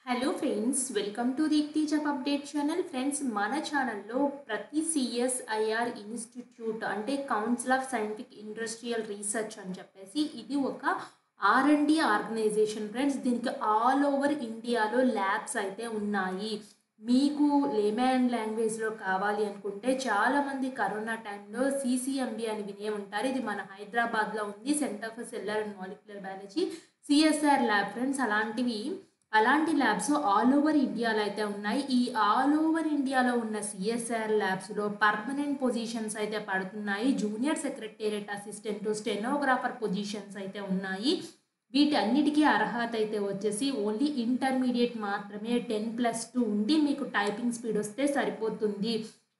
Hello friends, welcome to Deepti job update channel. Friends, మన ఛానల్లో ప్రతి సిఎస్ఐఆర్ ఇన్స్టిట్యూట్ అంటే council of scientific industrial research అని చెప్పేసి ఇది ఒక ఆర్&డి ఆర్గనైజేషన్. ఫ్రెండ్స్, దీనికి ఆల్ ఓవర్ ఇండియాలో ల్యాబ్స్ అయితే ఉన్నాయి. మీకు లేమన్ లాంగ్వేజ్లో కావాలి అనుకుంటే చాలామంది కరోనా టైంలో సిసిఎంబి అని వినే ఉంటారు. ఇది మన హైదరాబాద్లో ఉంది, centre for cellular and molecular biology CSR lab. Friends, అలాంటి ల్యాబ్స్ ఆల్ ఓవర్ ఇండియాలో అయితే ఉన్నాయి. ఈ ఆల్ ఓవర్ ఇండియాలో ఉన్న సిఎస్ఆర్ ల్యాబ్స్లో పర్మనెంట్ పొజిషన్స్ అయితే పడుతున్నాయి. Junior secretariat assistant, stenographer positions అయితే ఉన్నాయి. వీటి అన్నిటికీ అర్హత అయితే వచ్చేసి ఓన్లీ ఇంటర్మీడియట్ మాత్రమే. 10+2 ఉండి మీకు టైపింగ్ స్పీడ్ వస్తే సరిపోతుంది.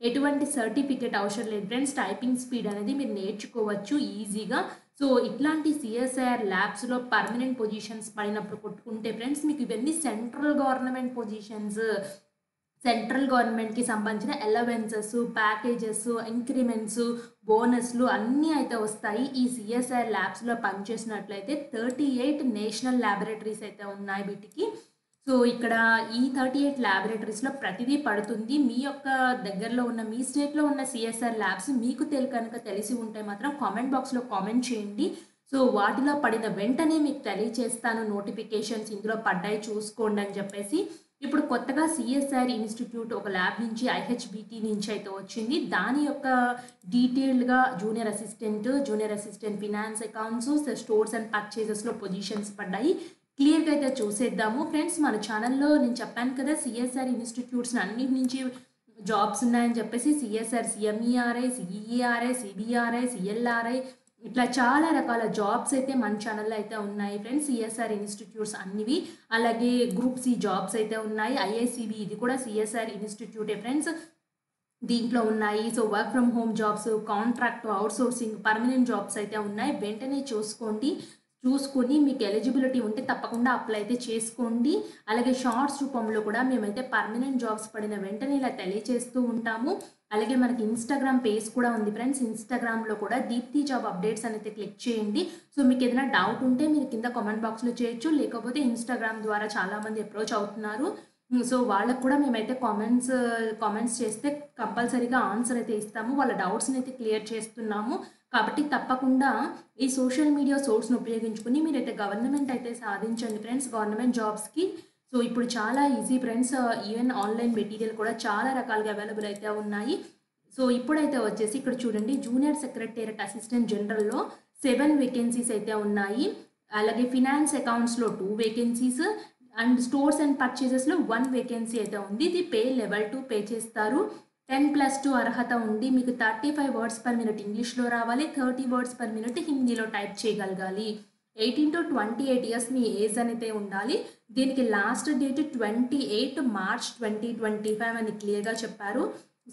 ఎటువంటి సర్టిఫికేట్ అవసరం లేదు ఫ్రెండ్స్. టైపింగ్ స్పీడ్ అనేది మీరు నేర్చుకోవచ్చు ఈజీగా. సో ఇట్లాంటి సిఎస్ఐఆర్ ల్యాబ్స్లో పర్మనెంట్ పొజిషన్స్ పడినప్పుడు కొట్టుకుంటే ఫ్రెండ్స్, మీకు ఇవన్నీ సెంట్రల్ గవర్నమెంట్ పొజిషన్స్, సెంట్రల్ గవర్నమెంట్కి సంబంధించిన అలవెన్సెస్, ప్యాకేజెస్, ఇంక్రిమెంట్స్, బోనస్లు అన్నీ అయితే వస్తాయి. ఈ సిఎస్ఐఆర్ ల్యాబ్స్లో పనిచేసినట్లయితే 38 నేషనల్ ల్యాబొరేటరీస్ అయితే ఉన్నాయి వీటికి. సో ఇక్కడ ఈ 38 ల్యాబొరేటరీస్లో ప్రతిదీ పడుతుంది. మీ యొక్క దగ్గరలో ఉన్న మీ స్టేట్లో ఉన్న సిఎస్ఆర్ ల్యాబ్స్ మీకు కనుక తెలిసి ఉంటే మాత్రం కామెంట్ బాక్స్లో కామెంట్ చేయండి. సో వాటిలో పడిన వెంటనే మీకు తెలియచేస్తాను. నోటిఫికేషన్స్ ఇందులో పడ్డాయి చూసుకోండి అని చెప్పేసి. ఇప్పుడు కొత్తగా సిఎస్ఆర్ ఇన్స్టిట్యూట్ ఒక ల్యాబ్ నుంచి ఐహెచ్బిటి నుంచి అయితే వచ్చింది. దాని యొక్క డీటెయిల్డ్గా junior assistant finance, accounts, stores and పర్చేజెస్లో పొజిషన్స్ పడ్డాయి. క్లియర్గా అయితే చూసేద్దాము. ఫ్రెండ్స్, మన ఛానల్లో నేను చెప్పాను కదా, సిఎస్ఆర్ ఇన్స్టిట్యూట్స్ అన్నిటి నుంచి జాబ్స్ ఉన్నాయని చెప్పేసి. సిఎస్ఆర్, సిఎంఈఆర్ఐ, సిఈఆర్ఐ, సిబిఆర్ఐ, సిఎల్ఆర్ఐ, ఇట్లా చాలా రకాల జాబ్స్ అయితే మన ఛానల్లో అయితే ఉన్నాయి ఫ్రెండ్స్. CSR institutes అన్నివి. అలాగే గ్రూప్ సి జాబ్స్ అయితే ఉన్నాయి. ఐఐసిబి ఇది కూడా సిఎస్ఆర్ ఇన్స్టిట్యూటే ఫ్రెండ్స్. దీంట్లో ఉన్నాయి. So work from home jobs, contract, outsourcing, permanent jobs అయితే ఉన్నాయి. వెంటనే చూసుకొని మీకు ఎలిజిబిలిటీ ఉంటే తప్పకుండా అప్లై అయితే చేసుకోండి. అలాగే షార్ట్స్ రూపంలో కూడా మేమైతే పర్మనెంట్ జాబ్స్ పడిన వెంటనే ఇలా తెలియజేస్తూ ఉంటాము. అలాగే మనకి ఇన్స్టాగ్రామ్ పేజ్ కూడా ఉంది ఫ్రెండ్స్. ఇన్స్టాగ్రామ్లో కూడా దీప్తి జాబ్ అప్డేట్స్ అనేది క్లిక్ చేయండి. సో మీకు ఏదైనా డౌట్ ఉంటే మీరు కింద కామెంట్ బాక్స్లో చేయొచ్చు. లేకపోతే ఇన్స్టాగ్రామ్ ద్వారా చాలామంది అప్రోచ్ అవుతున్నారు. సో వాళ్ళకు కూడా మేమైతే కామెంట్స్ చేస్తే కంపల్సరీగా ఆన్సర్ అయితే ఇస్తాము. వాళ్ళ డౌట్స్ని అయితే క్లియర్ చేస్తున్నాము. కాబట్టి తప్పకుండా ఈ సోషల్ మీడియా సోర్స్ని ఉపయోగించుకుని మీరైతే గవర్నమెంట్ అయితే సాధించండి ఫ్రెండ్స్, గవర్నమెంట్ జాబ్స్కి. సో ఇప్పుడు చాలా easy friends. Even online material కూడా చాలా రకాలుగా అవైలబుల్ అయితే ఉన్నాయి. సో ఇప్పుడైతే వచ్చేసి ఇక్కడ చూడండి, జూనియర్ సెక్రటేరియట్ అసిస్టెంట్ జనరల్లో 7 వేకెన్సీస్ అయితే ఉన్నాయి. అలాగే ఫినాన్స్ అకౌంట్స్లో 2 వేకెన్సీస్ అండ్ స్టోర్స్ అండ్ పర్చేజెస్లో 1 వేకెన్సీ అయితే ఉంది. ఇది పే లెవెల్ 2 పే చేస్తారు. 10+2 అర్హత ఉండి మీకు 35 వర్డ్స్ పర్ మినిట్ ఇంగ్లీష్లో రావాలి, 30 వర్డ్స్ పర్ మినిట్ హిందీలో టైప్ చేయగలగాలి. 18 to 28 ఇయర్స్ మీ ఏజ్ అనేది ఉండాలి. దీనికి లాస్ట్ డేట్ 28 మార్చ్ 2025 అని క్లియర్గా చెప్పారు.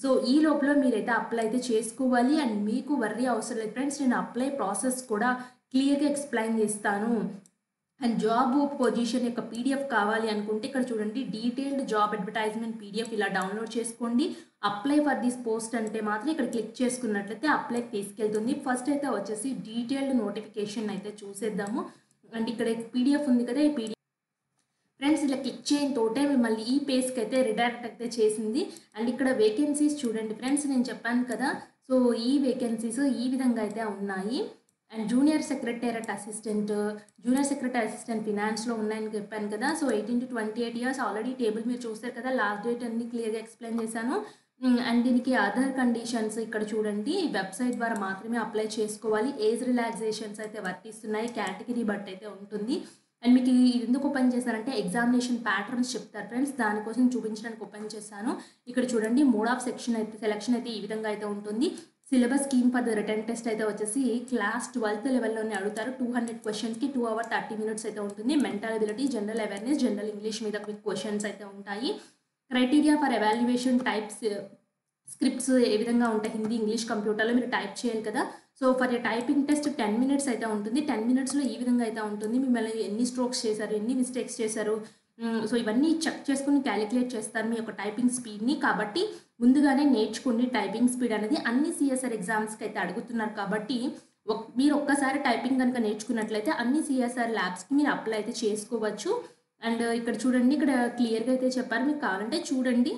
సో ఈ లోపల మీరైతే అప్లై అయితే చేసుకోవాలి. అండ్ మీకు వర్రీ అవసరం లేదు ఫ్రెండ్స్, నేను అప్లై ప్రాసెస్ కూడా క్లియర్గా ఎక్స్ప్లెయిన్ చేస్తాను. అండ్ జాబ్ పొజిషన్ యొక్క పీడిఎఫ్ కావాలి అనుకుంటే ఇక్కడ చూడండి, డీటెయిల్డ్ జాబ్ అడ్వర్టైజ్మెంట్ పీడిఎఫ్ ఇలా డౌన్లోడ్ చేసుకోండి. అప్లై ఫర్ దిస్ పోస్ట్ అంటే మాత్రం ఇక్కడ క్లిక్ చేసుకున్నట్లయితే అప్లైకి తీసుకెళ్తుంది. ఫస్ట్ అయితే వచ్చేసి డీటెయిల్డ్ నోటిఫికేషన్ అయితే చూసేద్దాము. అండ్ ఇక్కడ పీడిఎఫ్ ఉంది కదా, ఈ పీడిఎఫ్ ఫ్రెండ్స్ ఇలా క్లిక్ చేయని తోటే మిమ్మల్ని ఈ పేజ్కి అయితే రిడైరెక్ట్ అయితే చేసింది. అండ్ ఇక్కడ వేకెన్సీస్ చూడండి ఫ్రెండ్స్, నేను చెప్పాను కదా. సో ఈ వేకెన్సీస్ ఈ విధంగా అయితే ఉన్నాయి. అండ్ జూనియర్ సెక్రటేరియట్ అసిస్టెంట్ ఫినాన్స్లో ఉన్నాయని చెప్పాను కదా. So 18 to 28 years already table మీరు చూస్తారు కదా, లాస్ట్ డేట్ అన్ని క్లియర్గా ఎక్స్ప్లెయిన్ చేశాను. అండ్ దీనికి అదర్ కండిషన్స్ ఇక్కడ చూడండి, వెబ్సైట్ ద్వారా మాత్రమే అప్లై చేసుకోవాలి. ఏజ్ రిలాక్సేషన్స్ అయితే వర్తిస్తున్నాయి, కేటగిరీ బట్ అయితే ఉంటుంది. అండ్ మీకు ఎందుకు ఓపెన్ చేశారంటే ఎగ్జామినేషన్ ప్యాటర్న్స్ చెప్తారు ఫ్రెండ్స్, దానికోసం చూపించడానికి ఓపెన్ చేశాను. ఇక్కడ చూడండి, మోడ్ ఆఫ్ సెలెక్షన్ అయితే ఈ విధంగా అయితే ఉంటుంది. Syllabus scheme for the return test అయితే వచ్చేసి క్లాస్ 12th లెవెల్లోనే అడుగుతారు. 200 క్వశ్చన్స్కి 2 hours 30 minutes అయితే ఉంటుంది. Mental ability, general awareness, general English మీద క్విక్ క్వశ్చన్స్ అయితే ఉంటాయి. Criteria for evaluation types scripts ఏ విధంగా ఉంటాయి, హిందీ, ఇంగ్లీష్, కంప్యూటర్లో మీరు టైప్ చేయాలి కదా. So for typing test 10 minutes అయితే ఉంటుంది. 10 minutesలో ఈ విధంగా అయితే ఉంటుంది. మిమ్మల్ని ఎన్ని స్ట్రోక్స్ చేశారు, ఎన్ని మిస్టేక్స్ చేశారు, సో ఇవన్నీ చెక్ చేసుకుని క్యాలిక్యులేట్ చేస్తారు మీ యొక్క టైపింగ్ స్పీడ్ని. కాబట్టి ముందుగానే నేర్చుకోండి టైపింగ్ స్పీడ్ అనేది. అన్ని సిఎస్ఆర్ ఎగ్జామ్స్కి అయితే అడుగుతున్నారు కాబట్టి మీరు ఒక్కసారి టైపింగ్ కనుక నేర్చుకున్నట్లయితే అన్ని సిఎస్ఆర్ ల్యాబ్స్కి మీరు అప్లై అయితే చేసుకోవచ్చు. అండ్ ఇక్కడ చూడండి, ఇక్కడ క్లియర్గా అయితే చెప్పారు, మీకు కావాలంటే చూడండి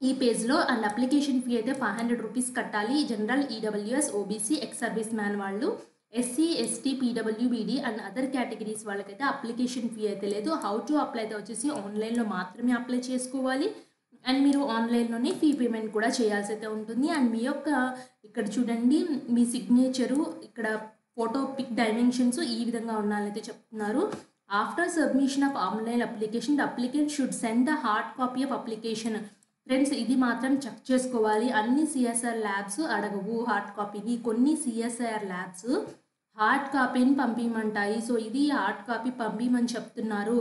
ఈ పేజ్లో. అండ్ అప్లికేషన్ ఫీ అయితే 500 రూపీస్ కట్టాలి. General, EWS, OBC, ex service man వాళ్ళు, SC, ST, PWBD and other categories వాళ్ళకైతే అప్లికేషన్ ఫీ అయితే లేదు. హౌ టు అప్లై అయితే వచ్చేసి ఆన్లైన్లో మాత్రమే అప్లై చేసుకోవాలి. అండ్ మీరు ఆన్లైన్లోనే ఫీ పేమెంట్ కూడా చేయాల్సి అయితే ఉంటుంది. అండ్ మీ యొక్క ఇక్కడ చూడండి, మీ సిగ్నేచరు, ఇక్కడ ఫోటో పిక్ డైమెన్షన్స్ ఈ విధంగా ఉండాలైతే చెప్తున్నారు. After submission of online application the applicant should send the hard copy of application. Friends, ఇది మాత్రం చెక్ చేసుకోవాలి. అన్ని సిఎస్ఆర్ ల్యాబ్స్ అడగవు హార్డ్ కాపీని. కొన్ని సిఎస్ఆర్ ల్యాబ్స్ హార్డ్ కాపీని పంపించమంటాయి. సో ఇది హార్డ్ కాపీ పంపించమని చెప్తున్నారు.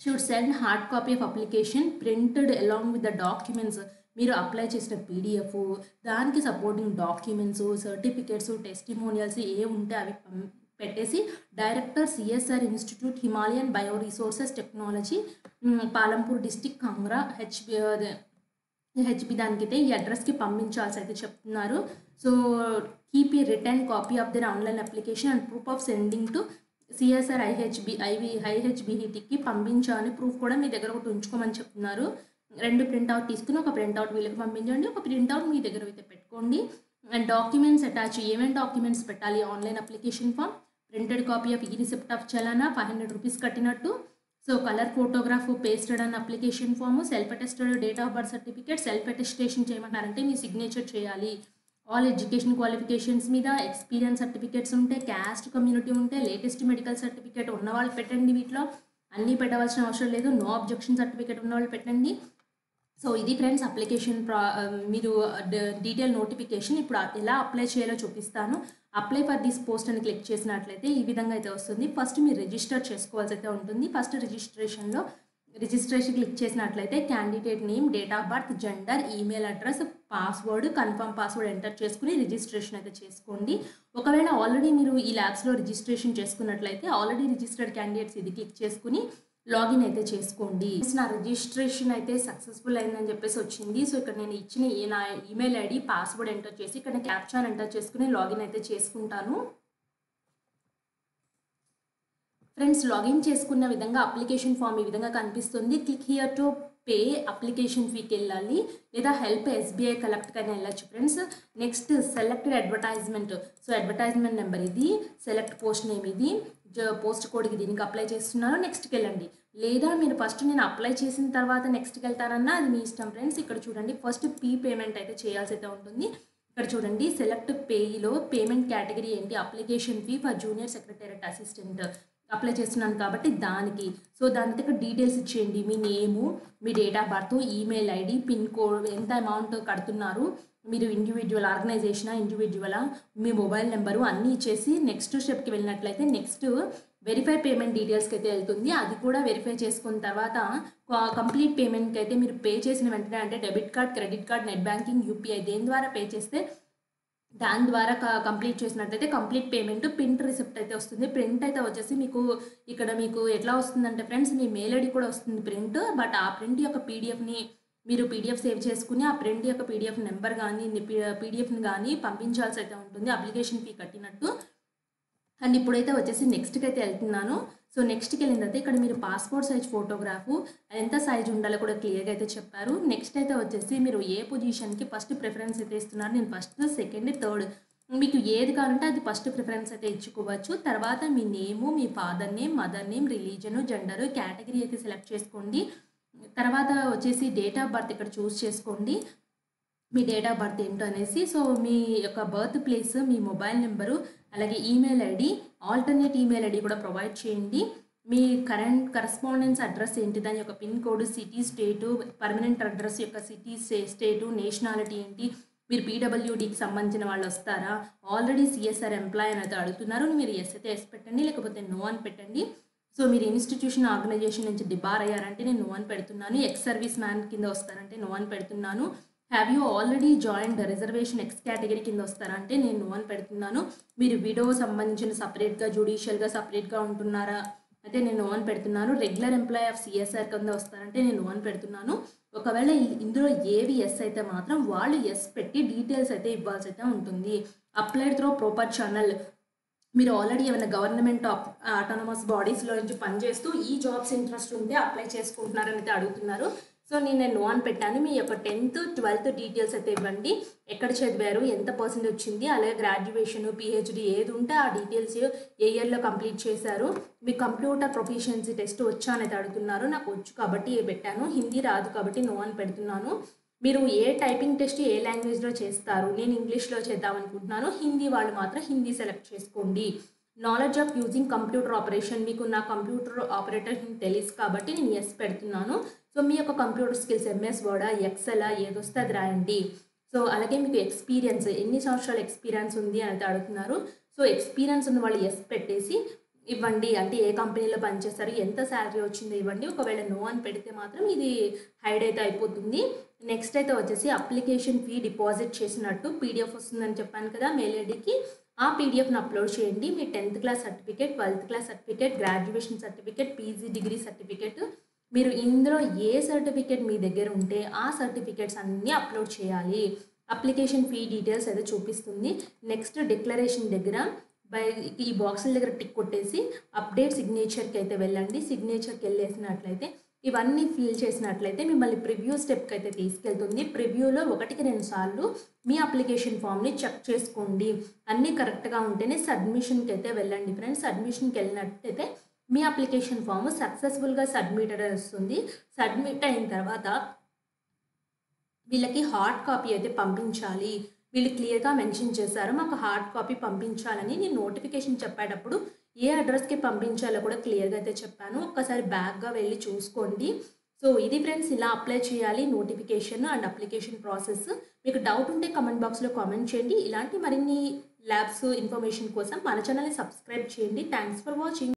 Should send hard copy of application printed along with the documents. మీరు అప్లై చేసిన పీడిఎఫ్, దానికి సపోర్టింగ్ డాక్యుమెంట్స్, సర్టిఫికేట్స్, టెస్టిమోనియల్స్ ఏ ఉంటే అవి పెట్టేసి director CSR institute Himalayan bio resources technology, Palampur district, Kangra, HP దానికైతే ఈ అడ్రస్కి పంపించాల్సి అయితే చెప్తున్నారు. So keep a return copy of their online application and proof of sending to CSR ఐహెచ్బిహిటికి పంపించాలని ప్రూఫ్ కూడా మీ దగ్గర ఒకటి ఉంచుకోమని చెప్తున్నారు. 2 ప్రింట్అవుట్ తీసుకుని ఒక ప్రింట్అవుట్ వీళ్ళకి పంపించండి, ఒక ప్రింట్అవుట్ మీ దగ్గర అయితే పెట్టుకోండి. అండ్ డాక్యుమెంట్స్ అటాచ్, ఏమేమి డాక్యుమెంట్స్ పెట్టాలి? Online application form, printed copy of ఈ రిసిప్ట్ ఆఫ్ చలానా 500 రూపీస్ కట్టినట్టు, సో కలర్ ఫోటోగ్రాఫ్ పేస్టెడ్ అన్న application form, self attested date of birth certificate, self attestation చేయమంటారంటే మీ సిగ్నేచర్ చేయాలి. ఆల్ ఎడ్యుకేషన్ క్వాలిఫికేషన్స్ మీద ఎక్స్పీరియన్స్ సర్టిఫికేట్స్ ఉంటే, క్యాస్ట్ కమ్యూనిటీ ఉంటే, లేటెస్ట్ మెడికల్ సర్టిఫికేట్ ఉన్నవాళ్ళు పెట్టండి. వీటిలో అన్నీ పెట్టవలసిన అవసరం లేదు. నో అబ్జెక్షన్ సర్టిఫికేట్ ఉన్నవాళ్ళు పెట్టండి. సో ఇది ఫ్రెండ్స్ అప్లికేషన్ మీరు డీటెయిల్ నోటిఫికేషన్. ఇప్పుడు ఎలా అప్లై చేయాలో చూపిస్తాను. అప్లై ఫర్ దిస్ పోస్ట్ అని క్లిక్ చేసినట్లయితే ఈ విధంగా అయితే వస్తుంది. ఫస్ట్ మీరు రిజిస్టర్ చేసుకోవాల్సి అయితే ఉంటుంది. ఫస్ట్ రిజిస్ట్రేషన్ క్లిక్ చేసినట్లయితే candidate name, date of birth, gender, email address, password, confirm password enter చేసుకుని రిజిస్ట్రేషన్ అయితే చేసుకోండి. ఒకవేళ ఆల్రెడీ మీరు ఈ ల్యాబ్స్లో రిజిస్ట్రేషన్ చేసుకున్నట్లయితే ఆల్రెడీ రిజిస్టర్డ్ క్యాండిడేట్స్ ఇది క్లిక్ చేసుకుని లాగిన్ అయితే చేసుకోండి. నా రిజిస్ట్రేషన్ అయితే సక్సెస్ఫుల్ అయిందని చెప్పేసి వచ్చింది. సో ఇక్కడ నేను ఇచ్చిన నా ఈమెయిల్ ఐడి, పాస్వర్డ్ ఎంటర్ చేసి ఇక్కడ క్యాప్చాన్ ఎంటర్ చేసుకుని లాగిన్ అయితే చేసుకుంటాను. ఫ్రెండ్స్, లాగిన్ చేసుకున్న విధంగా అప్లికేషన్ ఫామ్ ఈ విధంగా కనిపిస్తుంది. Click here to pay application ఫీకి వెళ్ళాలి, లేదా హెల్ప్ ఎస్బీఐ కలెక్ట్కి అయినా వెళ్ళచ్చు friends. Next selected advertisement. So advertisement number ఇది, సెలెక్ట్ పోస్ట్ నేమ్ ఇది, పోస్ట్ కోడ్కి దీనికి అప్లై చేస్తున్నారు. నెక్స్ట్కి వెళ్ళండి. లేదా మీరు ఫస్ట్ నేను అప్లై చేసిన తర్వాత నెక్స్ట్కి వెళ్తానన్నా అది మీ ఇష్టం ఫ్రెండ్స్. ఇక్కడ చూడండి, ఫస్ట్ పేమెంట్ అయితే చేయాల్సి అయితే ఉంటుంది. ఇక్కడ చూడండి, సెలెక్ట్ పేలో పేమెంట్ కేటగిరీ ఏంటి? Application fee for junior secretariat assistant apply చేస్తున్నాను కాబట్టి దానికి. సో దానికి ఇక్కడ డీటెయిల్స్ ఇచ్చేయండి. మీ నేము, మీ date of birth, email ID, pin code, ఎంత అమౌంట్ కడుతున్నారు, మీరు ఇండివిజువల్ ఆర్గనైజేషనా, ఇండివిజువలా, మీ మొబైల్ నెంబరు అన్నీ ఇచ్చేసి నెక్స్ట్ స్టెప్కి వెళ్ళినట్లయితే నెక్స్ట్ వెరిఫై పేమెంట్ డీటెయిల్స్కి అయితే వెళ్తుంది. అది కూడా వెరిఫై చేసుకున్న తర్వాత కంప్లీట్ పేమెంట్కి అయితే మీరు పే చేసిన వెంటనే, అంటే debit card, credit card, net banking, UPI దేని ద్వారా పే చేస్తే దాని ద్వారా కంప్లీట్ చేసినట్లయితే కంప్లీట్ పేమెంట్ ప్రింట్ రిసిప్ట్ అయితే వస్తుంది. ప్రింట్ అయితే వచ్చేసి ఇక్కడ మీకు ఎట్లా వస్తుందంటే ఫ్రెండ్స్, మీ మెయిల్ ఐడి కూడా వస్తుంది ప్రింట్. బట్ ఆ ప్రింట్ యొక్క పీడిఎఫ్ని మీరు పీడిఎఫ్ సేవ్ చేసుకుని ఆ ప్రింట్ యొక్క పీడిఎఫ్ నెంబర్ కానీ పీడిఎఫ్ని కానీ పంపించాల్సి అయితే ఉంటుంది అప్లికేషన్ ఫీ కట్టినట్టు. అండ్ ఇప్పుడైతే వచ్చేసి నెక్స్ట్కి అయితే వెళ్తున్నాను. సో నెక్స్ట్కి వెళ్ళిన తర్వాత ఇక్కడ మీరు పాస్పోర్ట్ సైజ్ ఫోటోగ్రాఫు ఎంత సైజ్ ఉండాలో కూడా క్లియర్గా అయితే చెప్పారు. నెక్స్ట్ అయితే వచ్చేసి మీరు ఏ పొజిషన్కి ఫస్ట్ ప్రిఫరెన్స్ అయితే ఇస్తున్నారు. నేను ఫస్ట్, సెకండ్, థర్డ్ మీకు ఏది కావాలంటే అది ఫస్ట్ ప్రిఫరెన్స్ అయితే ఇచ్చుకోవచ్చు. తర్వాత మీ నేము, మీ father name, mother name, religion, gender, category అయితే సెలెక్ట్ చేసుకోండి. తర్వాత వచ్చేసి డేట్ ఆఫ్ బర్త్ ఇక్కడ చూస్ చేసుకోండి, మీ డేట్ ఆఫ్ బర్త్ ఏంటో అనేసి. సో మీ యొక్క బర్త్ ప్లేస్, మీ మొబైల్ నెంబరు, అలాగే email ID, alternate email ID కూడా ప్రొవైడ్ చేయండి. మీ కరెస్పాండెన్స్ అడ్రస్ ఏంటి, దాని యొక్క పిన్ కోడ్, సిటీ, స్టేటు, పర్మనెంట్ అడ్రస్ యొక్క సిటీ, స్టేటు, నేషనాలిటీ ఏంటి, మీరు పీడబ్ల్యూడీకి సంబంధించిన వాళ్ళు వస్తారా, ఆల్రెడీ సిఎస్ఆర్ ఎంప్లాయ్ అని అయితే అడుగుతున్నారు. మీరు ఎస్ అయితే ఎస్ పెట్టండి, లేకపోతే నో అని పెట్టండి. సో మీరు ఇన్స్టిట్యూషన్ ఆర్గనైజేషన్ నుంచి డిబార్ అయ్యారంటే నేను నో అని పెడుతున్నాను. ఎక్స్ సర్వీస్ మ్యాన్ కింద వస్తారంటే నో అని పెడుతున్నాను. Have you already joined reservation X category కింద వస్తారంటే నేను నో అని పెడుతున్నాను. మీరు విడో సంబంధించిన సపరేట్గా, జ్యుడిషియల్గా సపరేట్గా ఉంటున్నారా అయితే నేను నో అని పెడుతున్నాను. రెగ్యులర్ ఎంప్లాయ్ ఆఫ్ సిఎస్ఆర్ కింద వస్తారంటే నేను నో అని పెడుతున్నాను. ఒకవేళ ఇందులో ఏవి ఎస్ అయితే మాత్రం వాళ్ళు ఎస్ పెట్టి డీటెయిల్స్ అయితే ఇవ్వాల్సి అయితే ఉంటుంది. అప్లైడ్ త్రో ప్రాపర్ ఛానల్, మీరు ఆల్రెడీ ఏమైనా గవర్నమెంట్ ఆటోనమస్ బాడీస్లో నుంచి పనిచేస్తూ ఈ జాబ్స్ ఇంట్రెస్ట్ ఉంటే అప్లై చేసుకుంటున్నారని అయితే అడుగుతున్నారు. సో నేను నో అని పెట్టాను. మీ యొక్క 10th, 12th డీటెయిల్స్ అయితే ఇవ్వండి. ఎక్కడ చదివారు, ఎంత పర్సెంట్ వచ్చింది, అలాగే గ్రాడ్యుయేషన్, పిహెచ్డి ఏది ఉంటే ఆ డీటెయిల్స్ ఏ ఇయర్లో కంప్లీట్ చేశారు, మీ కంప్యూటర్ ప్రొఫిషియన్సీ టెస్ట్ వచ్చా అనేది అడుగుతున్నారు. నాకు వచ్చు కాబట్టి పెట్టాను. హిందీ రాదు కాబట్టి నో అని పెడుతున్నాను. మీరు ఏ టైపింగ్ టెస్ట్ ఏ లాంగ్వేజ్లో చేస్తారు, నేను ఇంగ్లీష్లో చేద్దాం అనుకుంటున్నాను. హిందీ వాళ్ళు మాత్రం హిందీ సెలెక్ట్ చేసుకోండి. Knowledge of using computer operation, మీకు నా కంప్యూటర్ ఆపరేటర్ తెలుసు కాబట్టి నేను ఎస్ పెడుతున్నాను. సో మీ యొక్క కంప్యూటర్ స్కిల్స్ ఎంఎస్ వర్డా, ఎక్సెలా ఏదొస్తే అది రాయండి. సో అలాగే మీకు ఎక్స్పీరియన్స్ ఎన్ని సంవత్సరాల ఎక్స్పీరియన్స్ ఉంది అని అడుగుతున్నారు. సో ఎక్స్పీరియన్స్ ఉన్న వాళ్ళు ఎస్ పెట్టేసి ఇవ్వండి. అంటే ఏ కంపెనీలో పనిచేస్తారు, ఎంత శాలరీ వచ్చిందో ఇవ్వండి. ఒకవేళ నో అని పెడితే మాత్రం ఇది హైడ్ అయితే అయిపోతుంది. నెక్స్ట్ అయితే వచ్చేసి అప్లికేషన్ ఫీ డిపాజిట్ చేసినట్టు పీడిఎఫ్ వస్తుందని చెప్పాను కదా మెయిల్ ఐడికి. ఆ పీడిఎఫ్ని అప్లోడ్ చేయండి. మీ 10th class certificate, 12th class certificate, graduation certificate, PG degree certificate, మీరు ఇందులో ఏ సర్టిఫికేట్ మీ దగ్గర ఉంటే ఆ సర్టిఫికేట్స్ అన్నీ అప్లోడ్ చేయాలి. అప్లికేషన్ ఫీ డీటెయిల్స్ అయితే చూపిస్తుంది. నెక్స్ట్ డిక్లరేషన్ దగ్గర ఈ బాక్సుల దగ్గర టిక్ కొట్టేసి అప్డేట్ సిగ్నేచర్కి అయితే వెళ్ళండి. సిగ్నేచర్కి వెళ్ళేసినట్లయితే ఇవన్నీ ఫిల్ చేసినట్లయితే మిమ్మల్ని ప్రివ్యూ స్టెప్కి అయితే తీసుకెళ్తుంది. ప్రివ్యూలో 1-2 సార్లు మీ అప్లికేషన్ ఫామ్ని చెక్ చేసుకోండి. అన్నీ కరెక్ట్గా ఉంటేనే సబ్మిషన్కి అయితే వెళ్ళండి ఫ్రెండ్స్. సబ్మిషన్కి వెళ్ళినట్టయితే మీ అప్లికేషన్ ఫామ్ సక్సెస్ఫుల్గా సబ్మిటెడ్ వస్తుంది. సబ్మిట్ అయిన తర్వాత వీళ్ళకి హార్డ్ కాపీ అయితే పంపించాలి. వీళ్ళు క్లియర్గా మెన్షన్ చేశారు మాకు హార్డ్ కాపీ పంపించాలని. నేను నోటిఫికేషన్ చెప్పేటప్పుడు ఏ అడ్రస్కి పంపించాలో కూడా క్లియర్గా అయితే చెప్పాను. ఒక్కసారి బ్యాక్గా వెళ్ళి చూసుకోండి. సో ఇది ఫ్రెండ్స్, ఇలా అప్లై చేయాలి నోటిఫికేషన్ అండ్ అప్లికేషన్ ప్రాసెస్. మీకు డౌట్ ఉంటే కమెంట్ బాక్స్లో కామెంట్ చేయండి. ఇలాంటి మరిన్ని ల్యాబ్స్ ఇన్ఫర్మేషన్ కోసం మన ఛానల్ని సబ్స్క్రైబ్ చేయండి. Thanks for watching.